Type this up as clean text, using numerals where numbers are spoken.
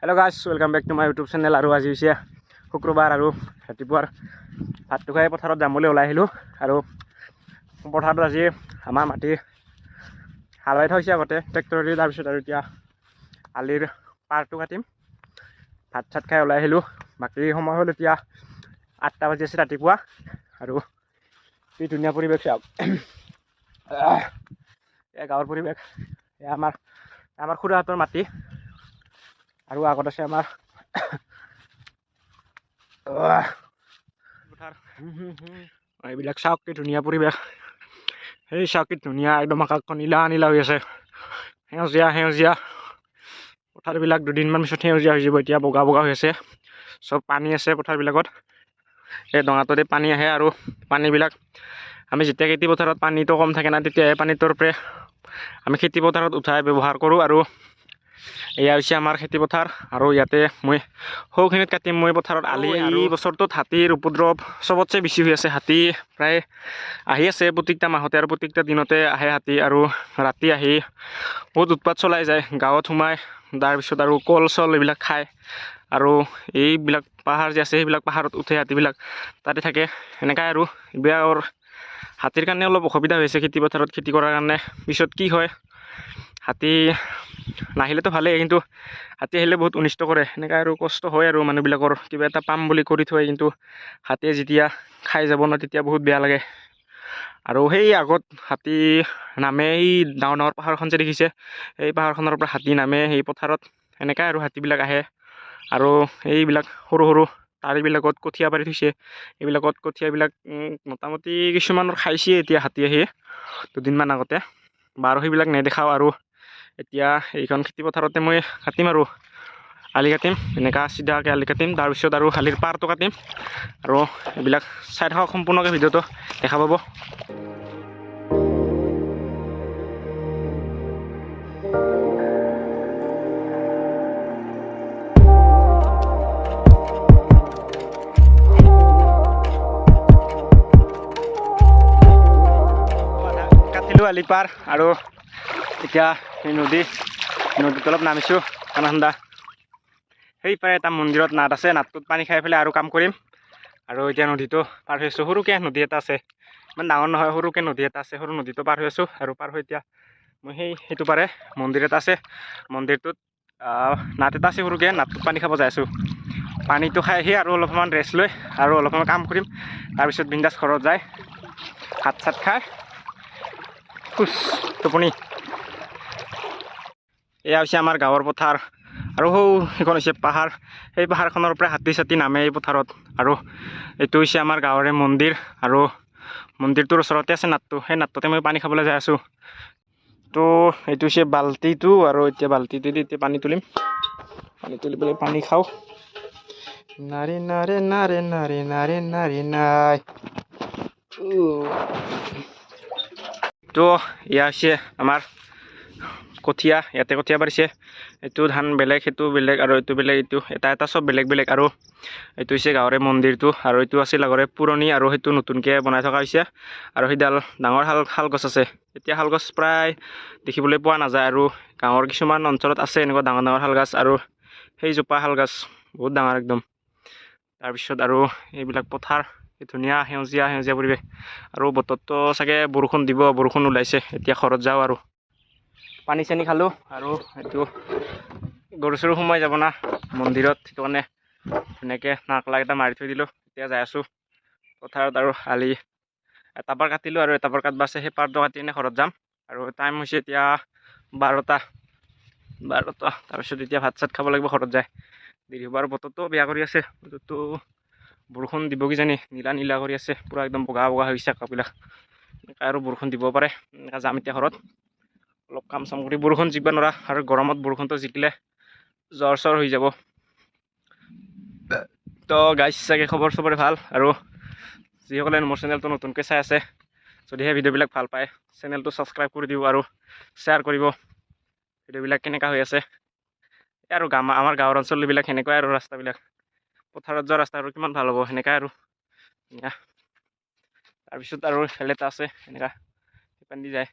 Hello guys, welcome back to my YouTube channel. আৰু আজি হৈছে শুক্ৰবাৰ আৰু ৰাতিপুৱাৰ ভাতটো খাই পথাৰত যাম বুলি ওলাই আহিলোঁ। আৰু পথাৰত আজি আমাৰ মাটি হাল বাই থৈছে আগতে ট্ৰেক্টৰেদি, তাৰপিছত আৰু এতিয়া আলিৰ পাৰটো কাটিম। ভাত চাত খাই ওলাই আহিলোঁ। বাকী সময় হ'ল এতিয়া 8টা বাজি আছে ৰাতিপুৱা। আৰু কি ধুনীয়া পৰিৱেশ চাওক। এই গাঁৱৰ পৰিৱেশ, আমাৰ খুৰাহঁতৰ মাটি। আৰু আগত আছে আমাৰ এইবিলাক চাওক কি ধুনীয়া পৰিৱেশ। সেই চাওক কি ধুনীয়া, একদম আকাশখন নীলা নীলা হৈ আছে, সেউজীয়া সেউজীয়া। পথাৰবিলাক দুদিনমান পিছত সেউজীয়া হৈ যাব। এতিয়া বগা বগা হৈ আছে, চব পানী আছে পথাৰবিলাকত। এই ডঙাটোতে পানী আহে আৰু পানীবিলাক আমি যেতিয়া খেতি পথাৰত পানীটো কম থাকে না, তেতিয়াহে পানীটোৰ পৰা আমি খেতি পথাৰত উঠাই ব্যৱহাৰ কৰোঁ। আৰু এয়া হৈছে আমাৰ খেতি পথাৰ। আৰু ইয়াতে মই সৌখিনিত কাটিম মই পথাৰত আলি। আৰু এই বছৰটোত হাতীৰ উপদ্ৰৱ চবতছে বেছি হৈ আছে। হাতী প্ৰায় আহি আছে প্ৰত্যেকটা মাহতে আৰু প্ৰত্যেকটা দিনতে আহে হাতী। আৰু ৰাতি আহি বহুত উৎপাত চলাই যায়, গাঁৱত সোমাই। তাৰপিছত আৰু কল চল এইবিলাক খায়। আৰু এইবিলাক পাহাৰ যে আছে, সেইবিলাক পাহাৰত উঠে হাতীবিলাক, তাতে থাকে। এনেকুৱাই আৰু এইবিলাকৰ হাতীৰ কাৰণে অলপ অসুবিধা হৈছে খেতি পথাৰত খেতি কৰাৰ কাৰণে। পিছত কি হয়, হাতী নাহিলেতো ভালেই, কিন্তু হাতী আহিলে বহুত অনিষ্ট কৰে। এনেকৈ আৰু কষ্ট হয় আৰু মানুহবিলাকৰ। কিবা এটা পাম বুলি কৰি থয়, কিন্তু হাতীয়ে যেতিয়া খাই যাব ন, তেতিয়া বহুত বেয়া লাগে। আৰু সেই আগত হাতী নামে, এই ডাঙৰ ডাঙৰ পাহাৰখন যে দেখিছে, এই পাহাৰখনৰ পৰা হাতী নামে সেই পথাৰত। এনেকৈ আৰু হাতীবিলাক আহে। আৰু এইবিলাক সৰু সৰু তাৰিবিলাকত কঠীয়া পাৰি থৈছে, এইবিলাকত কঠীয়াবিলাক মোটামুটি কিছুমানৰ খাইছে এতিয়া হাতী আহি দুদিনমান আগতে। বাৰু সেইবিলাক নেদেখাওঁ। আৰু এতিয়া এইখন খেতি পথাৰতে মই কাটিম আৰু আলি কাটিম, এনেকুৱা চিধাকৈ আলি কাটিম। তাৰপিছত আৰু আলিৰ পাৰটো কাটিম। আৰু এইবিলাক চাই থাকক, সম্পূৰ্ণকৈ ভিডিঅ'টো দেখা পাব। কাটিলোঁ আলি পাৰ, আৰু এতিয়া এই নদীত অলপ নামিছোঁ খানা ঠাণ্ডা। সেই পাৰে এটা মন্দিৰত নাদ আছে, নাদটোত পানী খাই পেলাই আৰু কাম কৰিম। আৰু এতিয়া নদীটো পাৰ হৈ আছোঁ, সৰুকৈ নদী এটা আছে, ইমান ডাঙৰ নহয়, সৰুকৈ নদী এটা আছে। সৰু নদীটো পাৰ হৈ আছোঁ। আৰু পাৰ হৈ এতিয়া মই সেইটো পাৰে মন্দিৰ এটা আছে, মন্দিৰটোত নাদ এটা আছে সৰুকৈ, নাদটোত পানী খাব যাই আছোঁ। পানীটো খাই আহি আৰু অলপমান ৰেষ্ট লৈ আৰু অলপমান কাম কৰিম। তাৰপিছত বিন্দাছ ঘৰত যায় ভাত চাত খাই টোপনি। এয়া হৈছে আমাৰ গাঁৱৰ পথাৰ। আৰু সেইখন হৈছে পাহাৰ, সেই পাহাৰখনৰ পৰা হাতী চাতী নামে এই পথাৰত। আৰু এইটো হৈছে আমাৰ গাঁৱৰে মন্দিৰ, আৰু মন্দিৰটোৰ ওচৰতে আছে নাদটো, সেই নাদটোতে মই পানী খাবলৈ যাই আছোঁ। তো এইটো হৈছে বাল্টিটো, আৰু এতিয়া বাল্টিটোদি এতিয়া পানী তুলিম, পানী তুলি পেলাই পানী খাওঁ। নাৰে নাৰে নাৰে নাৰে নাৰে নাৰে নাই। তো এয়া হৈছে আমাৰ কঠীয়া, ইয়াতে কঠীয়া পাৰিছে। এইটো ধান বেলেগ, সেইটো বেলেগ, আৰু এইটো বেলেগ, এইটো এটা চব বেলেগ বেলেগ। আৰু এইটো হৈছে গাঁৱৰে মন্দিৰটো, আৰু এইটো আছিল আগৰে পুৰণি, আৰু সেইটো নতুনকৈ বনাই থকা হৈছে। আৰু সেইডাল ডাঙৰ শাল গছ আছে। এতিয়া শাল গছ প্ৰায় দেখিবলৈ পোৱা নাযায়, আৰু গাঁৱৰ কিছুমান অঞ্চলত আছে এনেকুৱা ডাঙৰ ডাঙৰ শাল গছ। আৰু সেইজোপা শাল গছ বহুত ডাঙৰ একদম। তাৰপিছত আৰু এইবিলাক পথাৰ, ধুনীয়া সেউজীয়া সেউজীয়া পৰিৱেশ। আৰু বতৰটো চাগে বৰষুণ দিব, বৰষুণ ওলাইছে। এতিয়া ঘৰত যাওঁ আৰু পানী চানী খালোঁ। আৰু এইটো গৰু চৰু সোমাই যাব না মন্দিৰত, সেইটো কাৰণে ধুনীয়াকৈ নাৰকলা এটা মাৰি থৈ দিলোঁ। এতিয়া যাই আছোঁ পথাৰত। আৰু আলি এটা পাৰ কাটিলোঁ, আৰু এটা পাৰ কাটিব আছে, সেই পাৰটো কাটি কিনে ঘৰত যাম। আৰু টাইম হৈছে এতিয়া 12টা। তাৰপিছত এতিয়া ভাত চাত খাব লাগিব ঘৰত যায়, দেৰি হ'ব। আৰু বতৰটো বেয়া কৰি আছে, বতৰটো বৰষুণ দিব কিজানি, নীলা নীলা কৰি আছে পূৰা, একদম বগা বগা হৈ গৈছে আকাশবিলাক। এনেকৈ আৰু বৰষুণ দিব পাৰে। এনেকৈ যাম এতিয়া ঘৰত, অলপ কাম চাম কৰি। বৰষুণ জিকিব নোৱাৰা, আৰু গৰমত বৰষুণটো জিকিলে জ্বৰ চৰ হৈ যাব। তো গাইজ চাগে খবৰ চবৰে ভাল। আৰু যিসকলে মোৰ চেনেলটো নতুনকৈ চাই আছে, যদিহে ভিডিঅ'বিলাক ভাল পায়, চেনেলটো ছাবস্ক্ৰাইব কৰি দিব আৰু শ্বেয়াৰ কৰিব। ভিডিঅ'বিলাক কেনেকুৱা হৈ আছে আৰু আমাৰ গাঁৱৰ অঞ্চলবিলাক সেনেকুৱাই, আৰু ৰাস্তাবিলাক পথাৰত যোৱা ৰাস্তা আৰু কিমান ভাল হ'ব, সেনেকুৱাই আৰু। তাৰপিছত আৰু খেল এটা আছে, এনেকুৱা সেইপান দি যায়।